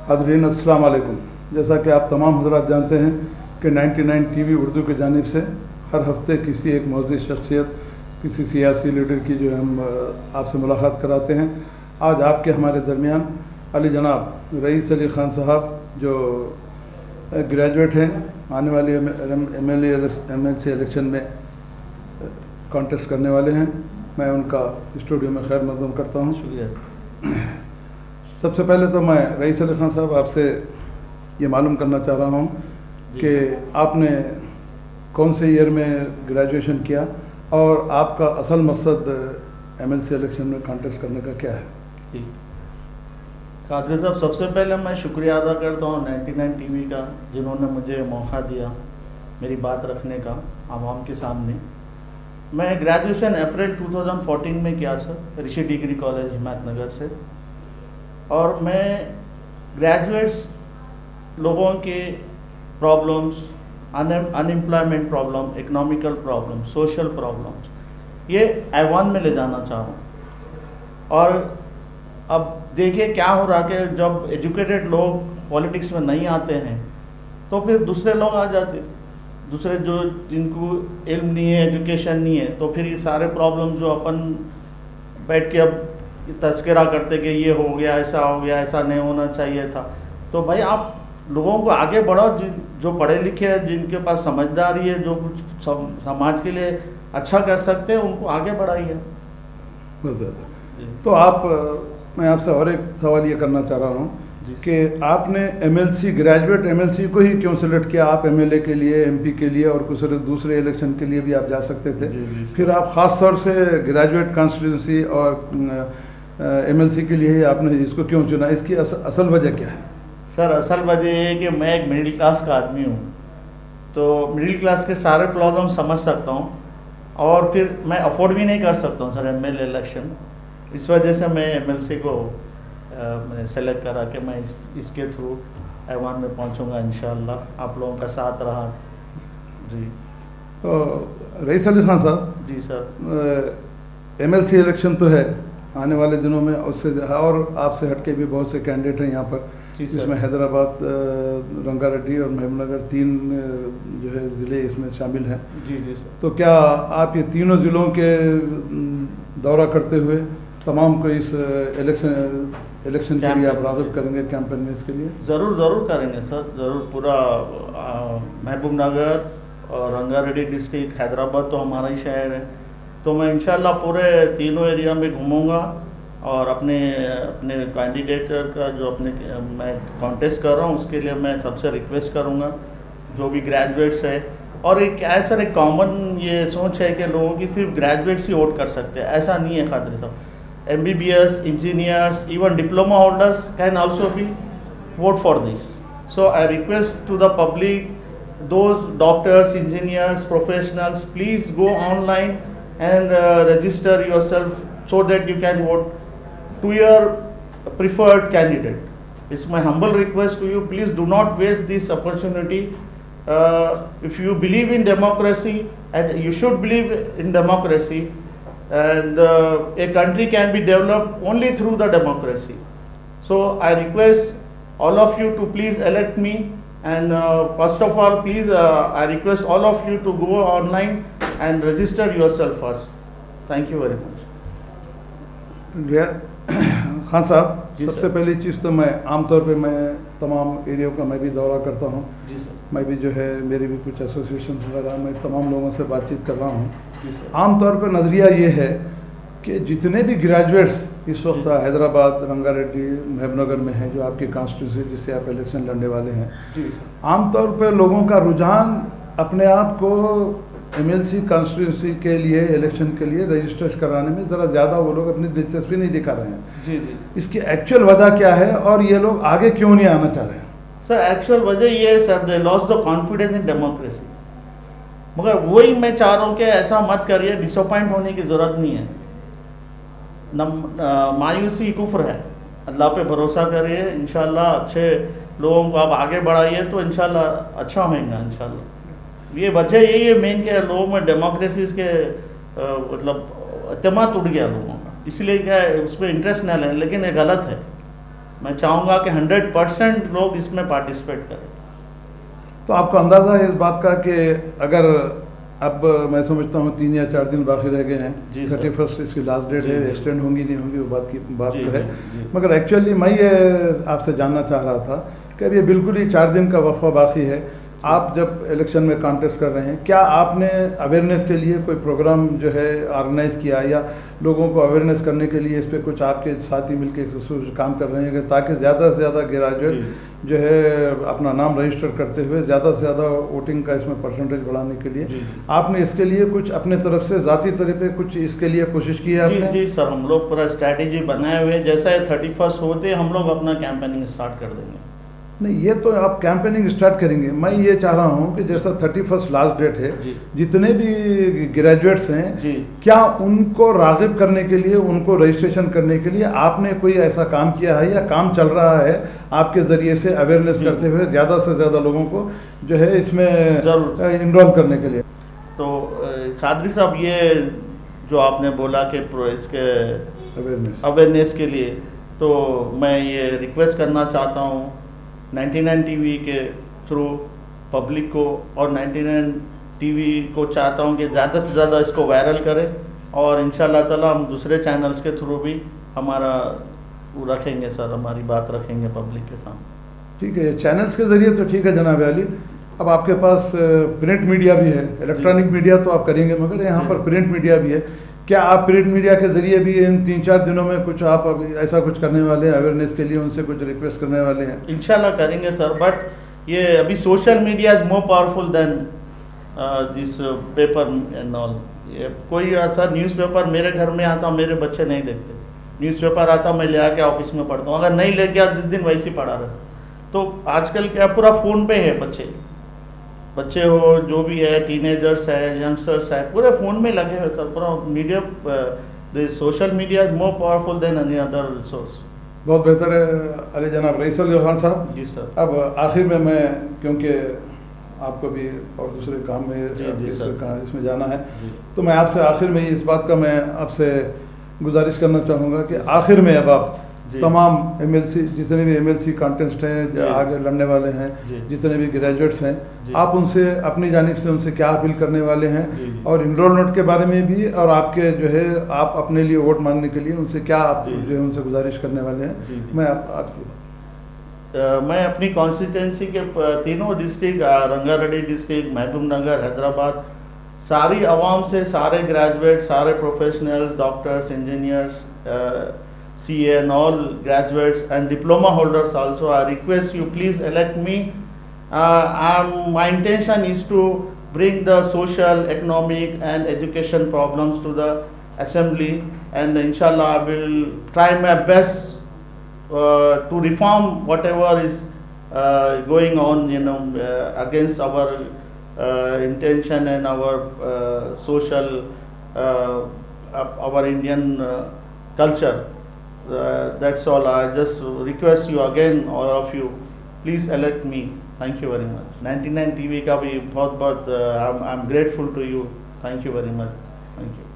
हाज़रीन अस्सलाम वालेकुम। जैसा कि आप तमाम हज़रात जानते हैं कि 99 टीवी उर्दू की जानिब से हर हफ्ते किसी एक मौज़ूद शख्सियत, किसी सियासी लीडर की जो हम आपसे मुलाकात कराते हैं। आज आपके हमारे दरमियान अली जनाब रईस अली ख़ान साहब जो ग्रेजुएट हैं, आने वाले MLC इलेक्शन में कॉन्टेस्ट करने वाले हैं। मैं उनका स्टूडियो में खैर मक़दम करता हूँ। शुक्रिया। सबसे पहले तो मैं रईस अली ख़ान साहब आपसे ये मालूम करना चाह रहा हूँ कि आपने कौन से ईयर में ग्रेजुएशन किया और आपका असल मकसद MLC इलेक्शन में कॉन्टेस्ट करने का क्या है? जी कादरी साहब, सबसे पहले मैं शुक्रिया अदा करता हूँ 99 टीवी का, जिन्होंने मुझे मौका दिया मेरी बात रखने का आवाम के सामने। मैं ग्रेजुएशन अप्रैल 2014 में किया सर, ऋषि डिग्री कॉलेज हिम्मतनगर से। और मैं ग्रेजुएट्स लोगों के problems, unemployment problem, economical problem, social problems, ये ऐवान में ले जाना चाह रहा हूँ। और अब देखिए क्या हो रहा कि जब एजुकेटेड लोग पॉलिटिक्स में नहीं आते हैं तो फिर दूसरे लोग आ जाते, दूसरे जो जिनको इल्म नहीं है, एजुकेशन नहीं है, तो फिर ये सारे प्रॉब्लम जो अपन बैठ के अब तस्करा करते कि ये हो गया, ऐसा नहीं होना चाहिए था। तो भाई आप लोगों को आगे बढ़ाओ, जो पढ़े लिखे हैं, जिनके पास समझदारी है, जो कुछ समाज के लिए अच्छा कर सकते हैं, उनको आगे बढ़ाइए। तो मैं आपसे और एक सवाल ये करना चाह रहा हूँ कि आपने MLC ग्रेजुएट MLC को ही क्यों सिलेक्ट किया? आप MLA के लिए, MP के लिए और कुछ दूसरे इलेक्शन के लिए भी आप जा सकते थे। फिर आप ख़ास तौर से ग्रेजुएट कॉन्स्टिट्यूंसी और MLC के लिए आपने इसको क्यों चुना? इसकी असल वजह क्या है? सर, असल वजह ये है कि मैं एक मिडिल क्लास का आदमी हूँ, तो मिडिल क्लास के सारे प्रॉब्लम समझ सकता हूँ और फिर मैं अफोर्ड भी नहीं कर सकता हूँ सर MLA इलेक्शन। इस वजह से मैं MLC को मैंने सेलेक्ट करा कि मैं इसके थ्रू ऐवान में पहुँचूँगा इंशाअल्लाह। आप लोगों का साथ रहा जी। तो रईस अली ख़ान साहब जी सर, MLC इलेक्शन तो है आने वाले दिनों में, उससे और आपसे हटके भी बहुत से कैंडिडेट हैं यहाँ पर, इसमें हैदराबाद, रंगारेड्डी और महबूबनगर 3 जो है ज़िले इसमें शामिल हैं। जी जी सर। तो क्या आप ये तीनों ज़िलों के दौरा करते हुए तमाम को इस इलेक्शन के लिए आप राग़िब करेंगे कैंपेन में? इसके लिए ज़रूर करेंगे सर, ज़रूर। पूरा महबूबनगर और रंगारेड्डी डिस्ट्रिक्ट, हैदराबाद तो हमारा ही शहर है, तो मैं इंशाल्लाह पूरे तीनों एरिया में घूमूंगा और अपने कैंडिडेट का जो मैं कॉन्टेस्ट कर रहा हूँ उसके लिए मैं सबसे रिक्वेस्ट करूँगा जो भी ग्रेजुएट्स है। और एक क्या है सर, एक कॉमन ये सोच है कि लोगों की सिर्फ ग्रेजुएट्स ही वोट कर सकते हैं, ऐसा नहीं है कादरी साहब। MBBS, engineers, even diploma holders can also be vote for this. So I request to the public, those doctors, engineers, professionals, please go online and register yourself so that you can vote to your preferred candidate. It's my humble request to you, please do not waste this opportunity. If you believe in democracy, and you should believe in democracy, and a country can be developed only through the democracy. So I request all of you to please elect me, and first of all please I request all of you to go online and register yourself first. Thank you very much. Khan साहब, सबसे पहली चीज़ तो मैं आमतौर पे मैं तमाम area का मैं भी दौरा करता हूँ जी सर। मैं भी जो है मेरी भी कुछ एसोसिएशन वगैरह, मैं तमाम लोगों से बातचीत कर रहा हूँ। जी सर। आमतौर पर नज़रिया ये है कि जितने भी ग्रेजुएट्स इस वक्त हैदराबाद, रंगारेड्डी, महबूबनगर में हैं, जो आपकी कॉन्स्टिट्यूंसी जिससे आप इलेक्शन लड़ने वाले हैं, जी सर, आमतौर पर लोगों का रुझान अपने आप को MLC कॉन्स्टिट्यूंसी के लिए, इलेक्शन के लिए रजिस्टर कराने में ज़रा ज़्यादा वो लोग अपनी दिलचस्पी नहीं दिखा रहे हैं। जी जी। इसकी एक्चुअल वजह क्या है और ये लोग आगे क्यों नहीं आना चाह रहे हैं? सर, एक्चुअल वजह ये है sir, they lost the confidence in democracy. मगर वही मैं चाह रहा हूँ कि ऐसा मत करिए, डिसअपॉइंट होने की ज़रूरत नहीं है। मायूसी कुफ्र है, अल्लाह पे भरोसा करिए, इंशाल्लाह अच्छे लोगों को आप आगे बढ़ाइए तो इंशाल्लाह अच्छा होगा इंशाल्लाह। ये वजह यही है मेन के लोगों में डेमोक्रेसी के मतलब एतमाद उड़ गया लोगों का, इसलिए क्या है उसमें इंटरेस्ट न लें, लेकिन ये गलत है। मैं चाहूँगा कि 100% लोग इसमें पार्टिसिपेट करें। तो आपको अंदाज़ा है इस बात का कि अगर अब मैं समझता हूँ 3 या 4 दिन बाकी रह गए हैं, जी सर। 31 इसकी लास्ट डेट जी, है, जी। एक्सटेंड होंगी नहीं होंगी वो बात जी, तो है, जी, जी। मगर एक्चुअली मैं ये आपसे जानना चाह रहा था कि अब ये बिल्कुल ही 4 दिन का वक्फा बाकी है, आप जब इलेक्शन में कॉन्टेस्ट कर रहे हैं, क्या आपने अवेयरनेस के लिए कोई प्रोग्राम जो है ऑर्गेनाइज किया या लोगों को अवेयरनेस करने के लिए इस पर कुछ आपके साथी मिलकर काम कर रहे हैं कि ताकि ज़्यादा से ज़्यादा ग्रेजुएट जो है अपना नाम रजिस्टर करते हुए ज़्यादा से ज़्यादा वोटिंग का इसमें परसेंटेज बढ़ाने के लिए आपने इसके लिए कुछ अपने तरफ से ज़ाती तरह पे कुछ इसके लिए कोशिश की है आपने? जी सर, हम लोग पूरा स्ट्रैटेजी बनाए हुए, जैसा 31 होते हम लोग अपना कैंपेनिंग स्टार्ट कर देंगे। नहीं, ये तो आप कैंपेनिंग स्टार्ट करेंगे, मैं ये चाह रहा हूँ कि जैसा 31 लास्ट डेट है, जितने भी ग्रेजुएट्स हैं क्या उनको राग़िब करने के लिए, उनको रजिस्ट्रेशन करने के लिए आपने कोई ऐसा काम किया है या काम चल रहा है आपके ज़रिए से अवेयरनेस करते हुए ज़्यादा से ज़्यादा लोगों को जो है इसमें इनरोल करने के लिए? तो कादरी साहब, ये जो आपने बोला कि इसके अवेयरनेस के लिए, तो मैं ये रिक्वेस्ट करना चाहता हूँ 99 टीवी के थ्रू पब्लिक को, और 99 टीवी को चाहता हूँ कि ज़्यादा से ज़्यादा इसको वायरल करें, और इंशाल्लाह ताला हम दूसरे चैनल्स के थ्रू भी हमारा वो रखेंगे सर, हमारी बात रखेंगे पब्लिक के सामने। ठीक है, चैनल्स के ज़रिए तो ठीक है जनाब अली, अब आपके पास प्रिंट मीडिया भी है, इलेक्ट्रॉनिक मीडिया तो आप करेंगे, मगर यहाँ पर प्रिंट मीडिया भी है, क्या आप प्रिंट मीडिया के ज़रिए भी इन 3-4 दिनों में कुछ आप ऐसा कुछ करने वाले हैं अवेयरनेस के लिए, उनसे कुछ रिक्वेस्ट करने वाले हैं? इंशाल्लाह करेंगे सर, बट ये अभी social media is more powerful than this paper and all. ये कोई ऐसा न्यूज़पेपर मेरे घर में आता, मेरे बच्चे नहीं देखते, न्यूज़पेपर आता मैं ले आके ऑफिस में पढ़ता हूँ, अगर नहीं ले गया जिस दिन वैसे ही पढ़ा रहता। तो आजकल क्या पूरा फ़ोन पे है, बच्चे हो जो भी है, टीनेजर्स है, यंगस्टर्स है, पूरे फ़ोन में लगे हुए सर, पूरा media, the social media is more powerful than any other resource. बहुत बेहतर है अली जनाब रईस अली खान साहब। जी सर। अब आखिर में मैं, क्योंकि आपको भी और दूसरे काम में इसमें जाना है, तो मैं आपसे आखिर में इस बात का मैं आपसे गुजारिश करना चाहूँगा कि आखिर में अब आप तमाम एमएलसी, जितने भी एमएलसी कॉन्टेस्ट हैं, आगे लड़ने वाले हैं, जितने भी ग्रेजुएट्स हैं, आप उनसे अपनी जानिब से उनसे क्या अपील करने वाले हैं, और इनरोल नोट के बारे में भी, और आपके जो है आप अपने लिए वोट मांगने के लिए उनसे क्या आप जो है उनसे गुजारिश करने वाले हैं? मैं आपसे मैं अपनी कॉन्स्टिट्यूंसी के तीनों डिस्ट्रिक्ट, रंगारेड्डी डिस्ट्रिक्ट, महबूब नगर, हैदराबाद, सारी आवाम से, सारे ग्रेजुएट, सारे professionals, doctors, engineers, CA and all graduates and diploma holders also, I request you please elect me. My intention is to bring the social, economic and education problems to the assembly, and inshallah I will try my best to reform whatever is going on, against our intention and our social, our Indian culture. That's all. I just request you again, all of you, please elect me. Thank you very much. 99 TV का भी बहुत I'm grateful to you. Thank you very much. Thank you.